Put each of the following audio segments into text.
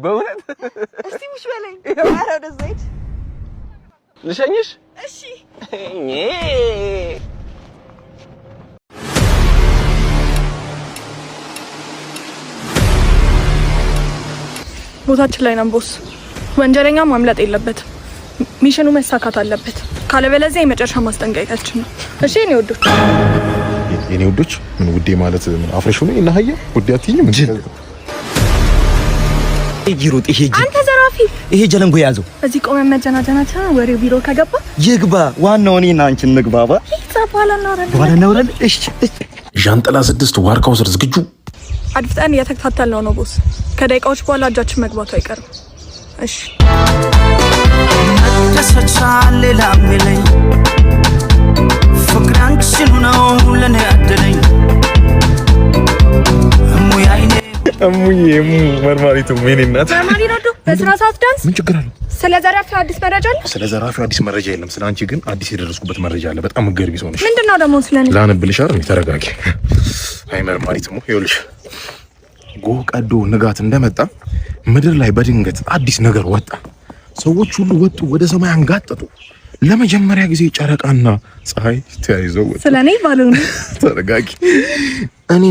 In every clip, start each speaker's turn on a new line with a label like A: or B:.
A: በእውነት
B: እስቲ ሙሽ በለኝ ኧረ ወደዛ ሂድ
A: ልሸኝሽ
B: እሺ
C: ቦታችን ላይ ነን ቦስ ወንጀለኛ ማምለጥ የለበትም ሚሽኑ መሳካት አለበት ካለበለዚያ የመጨረሻ ማስጠንቀቂያችን ነው እሺ የኔ ወዶች
D: ምን ውዴ ማለት ምን አፍረሽ ነው እና ሀያ ውዴ አትይኝም እንጂ
E: ይሩጥ ይሄ
C: አንተ ዘራፊ
E: ይሄ ጀለንጎ ያዘው
C: እዚህ ቆመን መጀናጀናታ ወሬው ቢሮ ከገባ
E: ይግባ ዋናው እኔና አንቺ እንግባባ
C: ይጻፋላ
E: ነው እሺ
D: ዣንጥላ 6 ዋርካው ስር ዝግጁ
C: አድፍጠን እየተከታተልነው ነው ቦስ ከደቂቃዎች በኋላ እጃችን መግባቱ አይቀርም እሺ
F: ተሰቻለ ላምለኝ ፍቅራንክሽኑ ነው ለኔ አደለኝ
D: እሙዬ መርማሪቱ ምን እናት
C: መርማሪ ነው በስራ ሰዓት ዳንስ
D: ምን ችግር አለው
C: ስለ ዘራፊው አዲስ መረጃ አለ
D: ስለ ዘራፊው አዲስ መረጃ የለም ስለ አንቺ ግን አዲስ የደረስኩበት መረጃ አለ በጣም ገርቢ ሰው ነሽ
C: ምንድነው ደግሞ ስለኔ
D: ላንብልሽ አይደል ተረጋጊ አይ መርማሪቱ ይኸውልሽ ጎህ ቀዶ ንጋት እንደመጣ ምድር ላይ በድንገት አዲስ ነገር ወጣ ሰዎች ሁሉ ወጡ ወደ ሰማይ አንጋጠጡ ለመጀመሪያ ጊዜ ጨረቃና ፀሐይ ተያይዘው ወጡ
C: ስለኔ ባለው
D: ተረጋጊ እኔ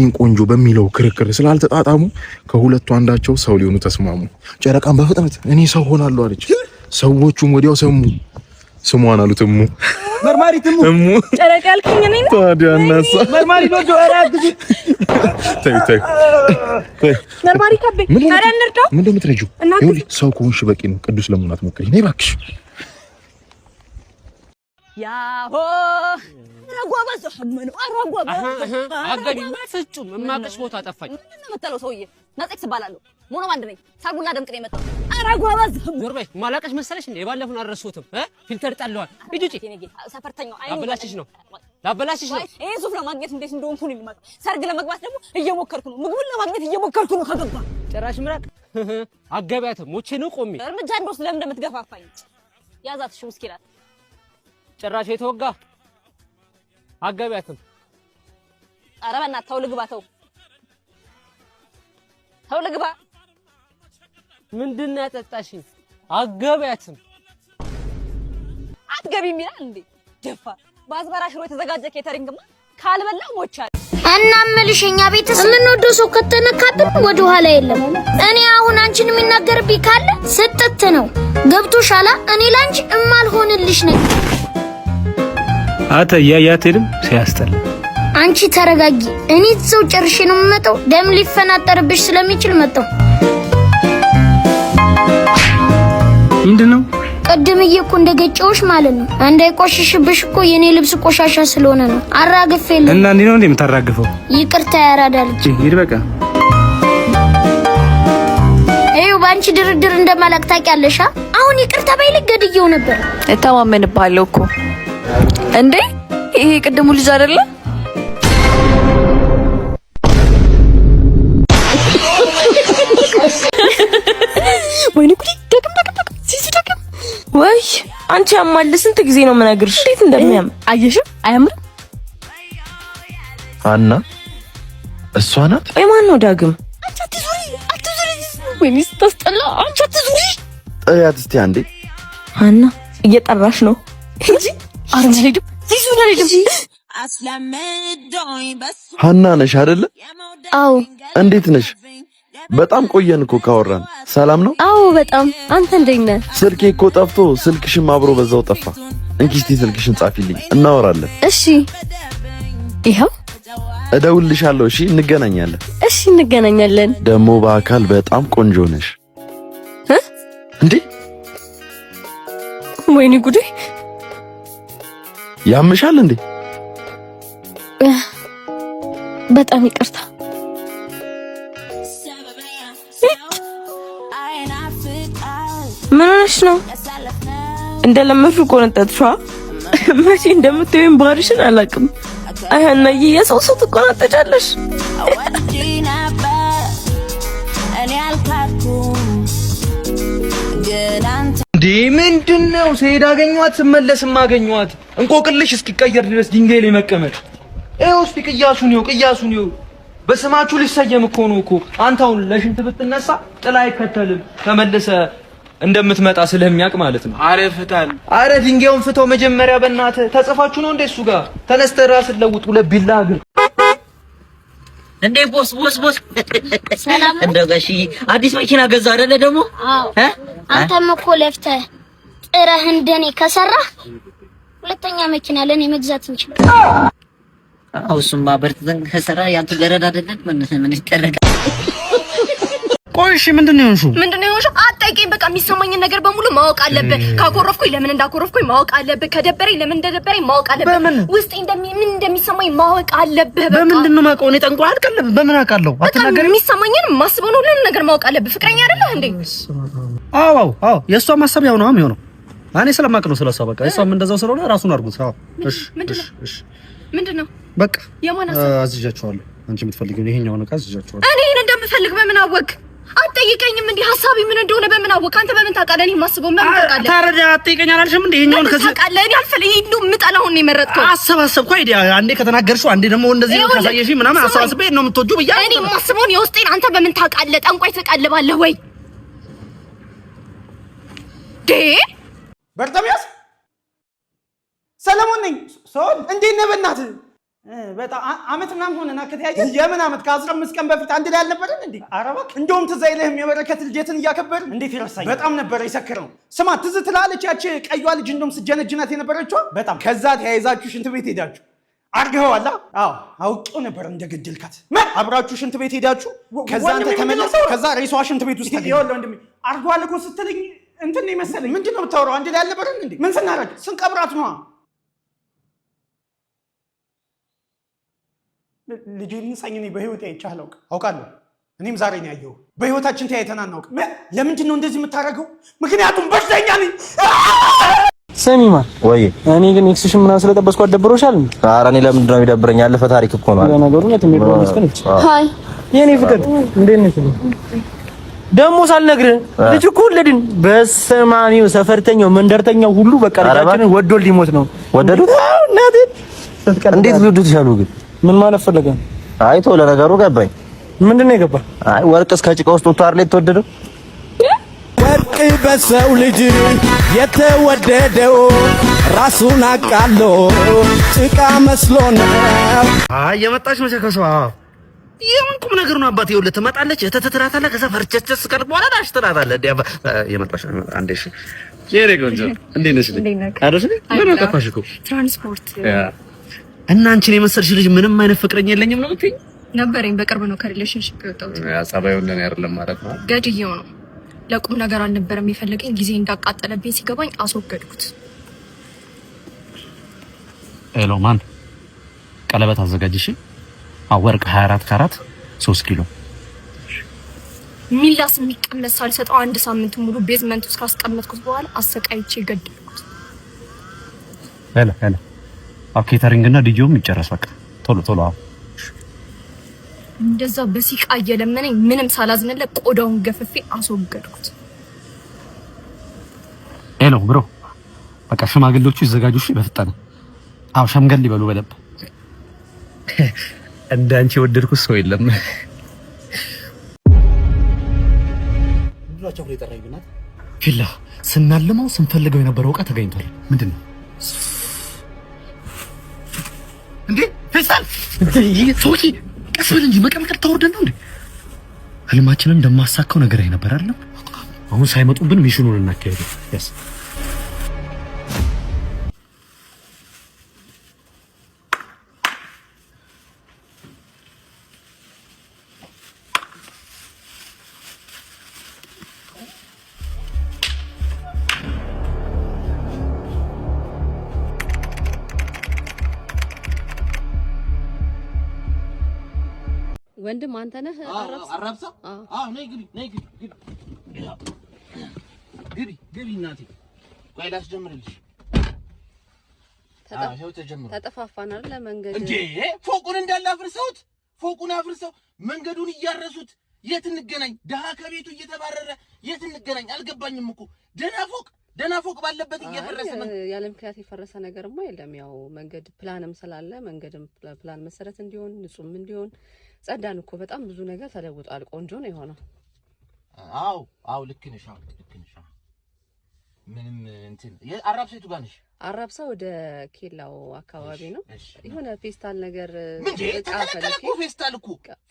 D: ነኝ ቆንጆ በሚለው ክርክር ስላልተጣጣሙ ከሁለቱ አንዳቸው ሰው ሊሆኑ ተስማሙ ጨረቃን በፍጥነት እኔ ሰው ሆናለሁ አለች ሰዎቹም ወዲያው ሰሙ ስሟን አሉት
E: መርማሪትሙ
C: ጨረቃ ያልከኝ ነኝ
D: ታዲያ እናሳ
E: መርማሪ ነው አራግዚ
D: ተይ
C: መርማሪ ከቤ አረ እንርዳው
D: ምን እንደምትረጂው ይኸውልሽ ሰው ከሆንሽ በቂ ነው ቅዱስ ለምን አትሞክሪ ነይ እባክሽ
B: ያሆ ረጓባስ ሐመኑ አረጓባ
G: አገዲ ፍጹም እማቀሽ ቦታ ጠፋኝ
B: ምን መተለው ሰውዬ ናጤክስ ባላለው ሞኖ ባንድ ነኝ ሳጉና ደምቅ ነው የመጣው አረጓባስ
G: ዞርበይ ማላቀሽ መሰለሽ እንዴ ባለፉን አረሱትም ፊልተር ጣለዋል ሂጂጂ
B: ሰፈርተኛው
G: ላበላሽሽ ነው
B: ይሄ ሱፍ ለማግኘት እንዴት እንደሆንኩ ነው ልማት ሰርግ ለመግባት ደግሞ እየሞከርኩ ነው ምግቡን ለማግኘት እየሞከርኩ ነው ከገባ
G: ጭራሽ ምራቅ አገቢያት ሞቼ ነው ቆሜ
B: እርምጃ እንደወስድ ለምን እንደምትገፋፋኝ ያዛትሽ ምስኪናት
G: ጭራሽ የተወጋ አገቢያትም
B: ኧረ በእናትህ ተው ልግባ ተው ልግባ
G: ምንድነው ያጠጣሽኝ አገቢያትም
B: አትገቢም ይላል እንዴ ደፋ ባዝበራ ሽሮ የተዘጋጀ ኬተሪንግማ ካልበላ ሞቻል
H: እና መልሽኛ ቤተሰብ ምን ወደው ሰው ከተነካብን ወደ ኋላ የለም እኔ አሁን አንቺን የሚናገርብኝ ካለ ስጥት ነው ገብቶሻላ እኔ ላንቺ እማልሆንልሽ ነኝ
I: አተ ያያቴንም ሲያስተል
H: አንቺ ተረጋጊ እኔ እዛው ጨርሼ ነው የምመጣው ደም ሊፈናጠርብሽ ስለሚችል መጣው
I: ምንድነው
H: ቀድምዬ እኮ እንደገጨውሽ ማለት ነው እንዳይቆሽሽብሽ እኮ የኔ ልብስ ቆሻሻ ስለሆነ ነው አራግፌል
I: እና እንዴ ነው እንደምታራግፈው
H: ይቅርታ ያራዳልጂ
I: ይድበቃ
H: እዩ ባንቺ ድርድር እንደማላቅ ታውቂያለሽ አሁን ይቅርታ ባይልክ ገድየው ነበር
B: እተማመንባለሁ እኮ እንዴ ይሄ ቅድሙ ልጅ አይደለ ወይኔ ጉዲ ደግም ሲሲደግም ወይ አንቺ ያማል ስንት ጊዜ ነው መናገርሽ እንዴት እንደሚያም አየሽም አያምር
E: አና እሷ ናት
B: ወይ ማን ነው ዳግም አትዙሪ ወይኔ ስትስጠላ አንቺ አትዙሪ
E: ጥሪያት እስቲ አንዴ
B: አና እየጠራሽ ነው እንጂ አርንጂ
E: ሀና ነሽ አይደለ
H: አው
E: እንዴት ነሽ በጣም ቆየን እኮ ካወራን ሰላም ነው
H: አው በጣም አንተ እንዴት ነህ
E: ስልኬ እኮ ጠፍቶ ስልክሽም አብሮ በዛው ጠፋ እንኪ እስቲ ስልክሽን ጻፊልኝ እናወራለን
H: እሺ ይሄው
E: እደውልልሻለሁ እሺ እንገናኛለን
H: እሺ እንገናኛለን
E: ደሞ በአካል በጣም ቆንጆ ነሽ እንዴ
H: ወይኔ ጉዴ
E: ያምሻል እንዴ
H: በጣም ይቅርታ
B: ምን ሆነሽ ነው እንደለመድኩ ቆነጠጥሽዋ መቼ እንደምትይኝ ባርሽን አላውቅም አያናዬ የሰው ትቆነጠጫለሽ
E: እንዴ ምንድነው ሰይድ አገኘኋት ስመለስም አገኘኋት እንቆቅልሽ እስኪቀየር ድረስ ድንጋይ ላይ መቀመጥ ይኸው እስቲ ቅያሱን ይኸው
J: በስማችሁ ሊሰየም እኮ ነው እኮ። አንተ አሁን ለሽንት ብትነሳ ጥላ አይከተልም ተመለሰ እንደምትመጣ ስለሚያውቅ ማለት ነው።
A: አረ ፍታል።
J: አረ ድንጋዩን ፍተው መጀመሪያ በእናትህ ተጽፋችሁ ነው እንደ እሱ ጋር ተነስተህ ራስን ለውጥ ለቢላ እግር
G: እንዴ ቦስ ሰላም እንደው ጋሺ አዲስ መኪና ገዛ አይደለ ደግሞ?
H: አዎ አንተም እኮ ለፍተህ ጥረህ እንደኔ ከሰራህ ሁለተኛ መኪና ለኔ መግዛት እንችላለን።
G: አዎ እሱማ በርተን ከሰራ ያንተ ገረድ አይደለም ምን ይደረጋል?
I: ቆይ እሺ ምንድነው የሆንሽው?
C: አጠይቀኝ። በቃ የሚሰማኝን ነገር በሙሉ ማወቅ አለብህ። ካኮረፍኩኝ ለምን እንዳኮረፍኩኝ ማወቅ አለብህ። ከደበረኝ ለምን እንደደበረኝ ማወቅ አለብህ። ውስጤ ምን እንደሚሰማኝ ማወቅ አለብህ። በቃ
I: በምንድነው ማውቀው? እኔ ጠንቋይ አይደለም። በምን አውቃለሁ?
C: አትናገር። የሚሰማኝን ማስበው ነው ሁሉ ነገር ማወቅ አለብህ። ፍቅረኛ አይደለህ እንዴ?
I: አዎ የሷ ማሰብ ያው ነው የሚሆነው። እኔ ስለማውቅ ነው ስለሷ። በቃ እሷም እንደዛው ስለሆነ ራሱን አድርጉት። አዎ እሺ ምንድነው? በቃ የማን አዝዣቸዋለሁ። አንቺ የምትፈልጊው ይሄኛውን ዕቃ አዝዣቸዋለሁ።
C: እኔ እንደምፈልግ በምን አወቅ? አትጠይቀኝም እንዴ? ሐሳቢ ምን እንደሆነ በምን አወቅ? አንተ በምን ታውቃለህ? እኔ ማስበው ምን ታውቃለህ?
I: ታረዳ አትጠይቀኝ አላልሽም እንዴ? ይሄኛውን ከዚህ
C: ታውቃለህ። እኔ አልፈልግም። ይሄ የምጠላውን ነው የመረጥከው።
I: አሰባሰብኩ አይዲያ። አንዴ ከተናገርሽው አንዴ ደግሞ እንደዚህ ካሳየሽኝ ምናምን አሰባስቤ ነው የምትወጂው ብያለሁ።
C: እኔ ማስበውን የውስጤን አንተ በምን ታውቃለህ? ጠንቋይ ትቀልባለህ ወይ ዴ?
K: በርተሚያስ ሰለሞን ነኝ። ሶል እንዴት ነህ? በእናትህ በጣም አመት ምናምን ሆነና ከተያየ የምን አመት ከ15 ቀን በፊት አንድ ላይ አልነበረን እንዴ? ኧረ እባክህ እንደውም ትዝ አይልህም? የበረከት ልጅትን እያከበርን እንዴት ይረሳኝ? በጣም ነበር የሰከረው። ስማ ትዝ ትላለች ያቺ ቀይዋ ልጅ እንደውም ስጀነጅናት የነበረችው በጣም። ከዛ ተያይዛችሁ ሽንት ቤት ሄዳችሁ አርገኸዋል? አዎ አውቄው ነበር እንደገደልካት። አብራችሁ ሽንት ቤት ሄዳችሁ ከዛ አንተ ተመለሰ። ከዛ ሬሷ ሽንት ቤት ውስጥ ታገኘ። ይኸውልህ ወንድሜ አርገዋል እኮ ስትለኝ እንትን ነው መሰለኝ። ምንድን ነው የምታወራው? አንድ ላይ አልነበረን እንዴ? ምን ስናደርግ ስንቀብራት ነዋ። ልጄን ሳኝ እኔ በህይወት አይቼ አላውቅም። አውቃለሁ። እኔም ዛሬ ነው ያየሁት። በህይወታችን ተያይተን አናውቅም። ለምንድን ነው እንደዚህ የምታደርገው? ምክንያቱም በሽተኛ ነኝ።
A: ሰሚማ
E: ወይ
A: እኔ ግን ኤክስሽን ምናምን ስለጠበስኩ አደብሮሻል እንዴ?
E: ኧረ እኔ ለምንድን ነው የሚደብረኝ? ያለፈ ታሪክ እኮ ነው።
A: ለነገሩ ነው ተሚባው መስከነች።
H: ሃይ
A: የኔ ፍቅር እንዴት ነሽ? ደሞ ሳልነግርህ ልጅ እኮ ወለድን። በሰማሚው ሰፈርተኛው መንደርተኛው ሁሉ በቃ ልጃችንን ወዶ ሊሞት ነው።
E: ወደዱት?
A: እናቴ
E: እንዴት ሊወዱት ይችላሉ ግን?
A: ምን ማለት ፈለገ?
E: አይቶ ለነገሩ ገባኝ።
A: ምንድነው የገባ?
E: አይ ወርቅ እስከ ጭቃ ውስጥ ወጥቶ አይደል የተወደደው?
L: ወርቅ በሰው ልጅ የተወደደው ራሱን አቃሎ ጭቃ መስሎ ነው።
I: አይ የመጣች መቸከሷ የምን ቁም ነገር ነው አባቴ? ይኸውልህ ትመጣለች ተተተራታለህ ከዛ ፈርቸቸስ ቀር በኋላ ዳሽ ትላታለህ። የመጣች አንዴ እሺ የኔ ቆንጆ እንዴት ነሽ? አረሽ ምን አጠፋሽ እኮ
C: ትራንስፖርት
I: እና አንቺን የመሰልሽ ልጅ ምንም አይነት ፍቅረኛ የለኝም ነው የምትይኝ?
C: ነበረኝ። በቅርብ ነው ከሪሌሽንሺፕ የወጣሁት።
I: ጸባዩ እንደኔ አይደለም ማለት ነው።
C: ገድዬው ነው። ለቁም ነገር አልነበረም የፈለገኝ። ጊዜ እንዳቃጠለብኝ ሲገባኝ አስወገድኩት።
I: ሄሎ ማን ቀለበት አዘጋጅሽ? ወርቅ 24 ካራት 3 ኪሎ
C: ሚላስ የሚቀመስ ሳልሰጠው አንድ ሳምንት ሙሉ ቤዝመንት ውስጥ ካስቀመጥኩት በኋላ አሰቃይቼ ገደልኩት።
I: ሄሎ ኬተሪንግ እና ዲጂውም ይጨረስ በቃ ቶሎ። አዎ
C: እንደዛ በሲቃ እየለመነኝ ምንም ሳላዝንለት ቆዳውን ገፍፌ አስወገድኩት።
I: ሄሎ ብሮ በቃ ሽማግሌዎቹ ይዘጋጁ። እሺ በፍጠነ አዎ ሸምገል ይበሉ በደንብ። እንዳንቺ የወደድኩት ሰው የለም።
L: ብሏቸው ነው የጠራኝ ብናት
I: ፊላ ስናልመው ስንፈልገው የነበረው ዕቃ ተገኝቷል። ምንድነው እንዴ? ፈሳል ይሄ ሶኪ ቀስ በል እንጂ መቀመቅ ታወርደን ነው እንዴ? ህልማችንን እንደማሳካው ነገር ነበር አይደል? አሁን ሳይመጡብን ሚሽኑን እናካሄድ። ያስ
B: ወንድም አንተ ነህ?
A: አራብሳ? አዎ ነይ ግቢ እናቴ። ቆይ ላስጀምርልሽ።
B: ተጠፋፋን አይደል? መንገድ
A: እንዴ ፎቁን እንዳለ አፍርሰውት፣ ፎቁን አፍርሰው መንገዱን እያረሱት። የት እንገናኝ? ደሃ ከቤቱ እየተባረረ የት እንገናኝ? አልገባኝም እኮ ደህና ፎቅ ባለበት እየፈረሰ ነው።
B: ያለ ምክንያት የፈረሰ ነገርማ የለም። ያው መንገድ ፕላንም ስላለ መንገድም ፕላን መሰረት እንዲሆን ንጹህም እንዲሆን
M: ጸዳን እኮ በጣም ብዙ ነገር ተለውጧል። ቆንጆ ነው የሆነው።
A: አዎ ልክ ነሽ። ምንም እንትን አራብሳ የቱ ጋር ነሽ?
M: አራብሳ ወደ ኬላው አካባቢ ነው። የሆነ ፌስታል ነገር
A: ተከለከለ።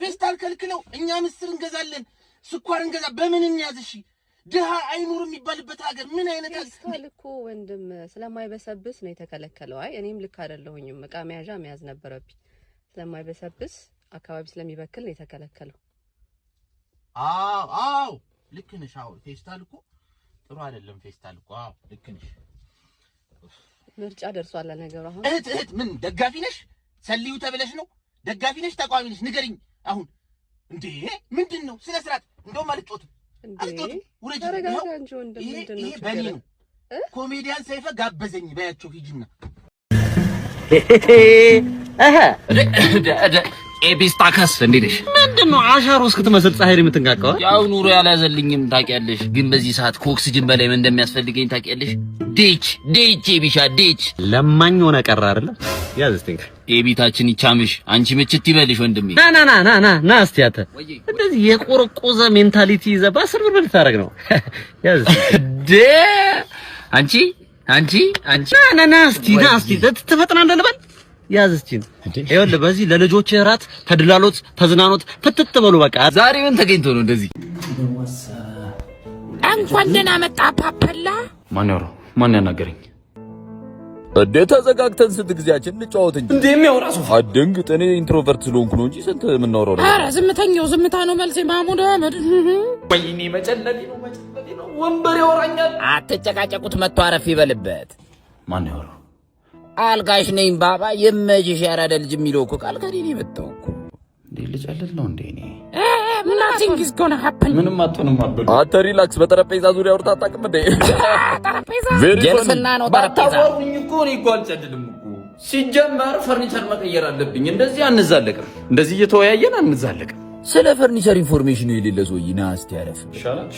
A: ፌስታል ከልክለው እኛ ምስር እንገዛለን፣ ስኳር እንገዛ። በምን እንያዝ? እሺ ድሃ አይኑር የሚባልበት ሀገር ምን አይነት
M: ፌስታል እኮ ወንድም ስለማይበሰብስ ነው የተከለከለው። አይ እኔም ልክ አይደለሁኝም። እቃ መያዣ መያዝ ነበረብኝ። ስለማይበሰብስ አካባቢ ስለሚበክል ነው የተከለከለው።
A: አዎ ልክ ነሽ። ፌስታል እኮ ጥሩ አይደለም። ፌስታል እኮ ልክ ነሽ።
M: ምርጫ ደርሷል ነገሩ። አሁን
A: እህት ምን ደጋፊ ነሽ? ሰልዩ ተብለሽ ነው? ደጋፊ ነሽ ተቃዋሚ ነሽ? ንገሪኝ አሁን። እንዴ ምንድነው? ስነ ስርዓት እንደውም አልጮትም። ውረጅ። ይሄ በኔ ነው። ኮሜዲያን ሰይፈ ጋበዘኝ በያቸው ሂጂና
I: ኤቢስታከስ እንዴት ነሽ? ምንድነው አሻሮ እስክትመስል ፀሐይ የምትንጋቀው?
G: ያው ኑሮ ያላዘልኝም ታውቂያለሽ። ግን በዚህ ሰዓት ከኦክሲጅን በላይ ምን እንደሚያስፈልገኝ ታውቂያለሽ? ዴች ኤቢሻ ዴች
I: ለማኝ ሆነ ቀረ አይደለ? ያዝ እስቲ
G: ኤቢታችን ይቻምሽ። አንቺ ምችት ይበልሽ ወንድሜ።
I: ና እስቲ አተ እንደዚህ የቆረቆዘ ሜንታሊቲ ይዘህ በአስር ብር ልታረግ ነው? ያዝ አንቺ ና እስቲ ትፈጥናለህ ልበል? ያዝ እስቲ ይኸውልህ፣ በዚህ ለልጆች እራት ተድላሎት ተዝናኖት ፍትት በሉ በቃ።
G: ዛሬ ምን ተገኝቶ ነው እንደዚህ?
B: እንኳን ደህና መጣ ፓፓላ።
J: ማን ያናገረኝ?
E: እንዴ ተዘጋግተን ስንት ጊዜያችን እንጫወት እንጂ
J: እንዴ የሚያወራ ሰው
E: አትደንግጥ። እኔ ኢንትሮቨርት ስለሆንኩ ነው እንጂ ስንት የምናወራው ነው።
B: ኧረ ዝምተኛው ዝምታ ነው መልሴ። ማሙድ አህመድ
J: ወይኔ መጨለሌ ነው ወንበር ያወራኛል።
G: አትጨቃጨቁት፣ መጥቶ አረፍ ይበልበት።
J: ማን ያወራው?
G: አልጋሽ ነኝ ባባ የመጅሽ ያራዳ ልጅ የሚለው እኮ ቃል ከኔ ነው የመጣው እኮ።
J: እንዴ ልጅ አይደል ነው እንዴ? እኔ
B: nothing is gonna happen።
J: ምንም አትሆንም አበሉ።
E: አንተ ሪላክስ። በጠረጴዛ ዙሪያ አውርታ አታውቅም እንዴ?
B: ጠረጴዛ
G: ጀልስና ነው ጠረጴዛ።
J: ባታወሩኝ እኮ እኔ እኮ አልጨድልም እኮ። ሲጀመር ፈርኒቸር መቀየር አለብኝ። እንደዚህ አንዛለቅም። እንደዚህ እየተወያየን አንዛለቅም።
G: ስለ ፈርኒቸር ኢንፎርሜሽን የሌለ ሰውዬ ና እስቲ ያረፍ
J: ይሻላል።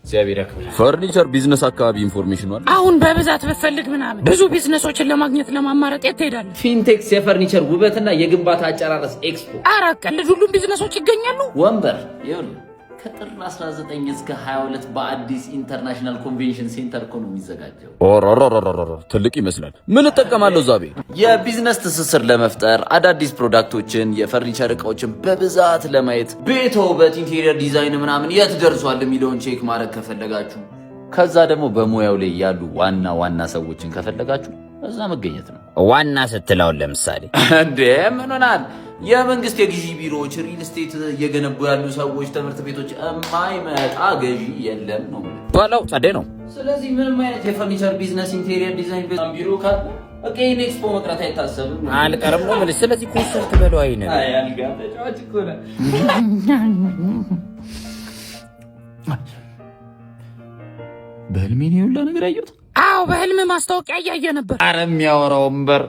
J: እግዚአብሔር ያክብር።
E: ፈርኒቸር ቢዝነስ አካባቢ ኢንፎርሜሽን አለ።
B: አሁን በብዛት ብፈልግ ምናምን ብዙ ቢዝነሶችን ለማግኘት ለማማረጥ የት ትሄዳለህ?
J: ፊንቴክስ የፈርኒቸር ውበትና የግንባታ አጨራረስ ኤክስፖ።
B: አራቀ ሁሉም ቢዝነሶች ይገኛሉ።
J: ወንበር ይኸውልህ ከጥር 19 እስከ 22 በአዲስ ኢንተርናሽናል ኮንቬንሽን ሴንተር እኮ ነው የሚዘጋጀው።
E: ትልቅ ይመስላል። ምን እጠቀማለሁ እዛ ቤት?
J: የቢዝነስ ትስስር ለመፍጠር አዳዲስ ፕሮዳክቶችን፣ የፈርኒቸር እቃዎችን በብዛት ለማየት ቤቶ ውበት፣ ኢንቴሪየር ዲዛይን ምናምን የት ደርሷል የሚለውን ቼክ ማድረግ ከፈለጋችሁ፣ ከዛ ደግሞ በሙያው ላይ ያሉ ዋና ሰዎችን ከፈለጋችሁ እዛ መገኘት ነው።
G: ዋና ስትለውን ለምሳሌ
J: እንዴ ምን ሆናል? የመንግስት የግዢ ቢሮዎች፣ ሪል ስቴት እየገነቡ ያሉ ሰዎች፣ ትምህርት ቤቶች የማይመጣ ገዢ የለም ነው
G: ባለው ጸዴ ነው።
J: ስለዚህ ምንም አይነት የፈርኒቸር ቢዝነስ፣ ኢንቴሪየር ዲዛይን ቢሮ ካለ በቃ ይሄን ኤክስፖ መቅረት አይታሰብም።
G: አልቀርም ነው ማለት። ስለዚህ ኮንሰርት በለው አይነ
J: አልጋ ተጫዋች እኮ ነው። በህልሜ ነው ሁላ ነገር ያየሁት።
B: አዎ በህልም ማስታወቂያ እያየ ነበር።
J: ኧረ የሚያወራው ወንበር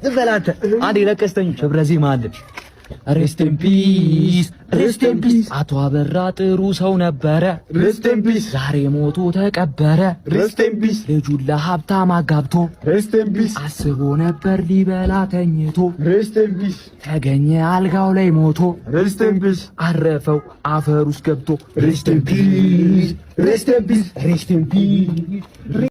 L: ዝበላተ አንዴ ለቀስተኝ ክብረ ዜማ አለ። ሬስት ኢን ፒስ አቶ አበራ ጥሩ ሰው ነበረ። ሬስት ኢን ፒስ ዛሬ ሞቶ ተቀበረ። ሬስት ኢን ፒስ ልጁን ለሀብታም አጋብቶ። ሬስት ኢን ፒስ አስቦ ነበር ሊበላ ተኝቶ። ሬስት ኢን ፒስ ተገኘ አልጋው ላይ ሞቶ። ሬስት ኢን ፒስ አረፈው አፈር ውስጥ ገብቶ። ሬስት ኢን ፒስ ሬስት ኢን ፒስ ሬስት ኢን ፒስ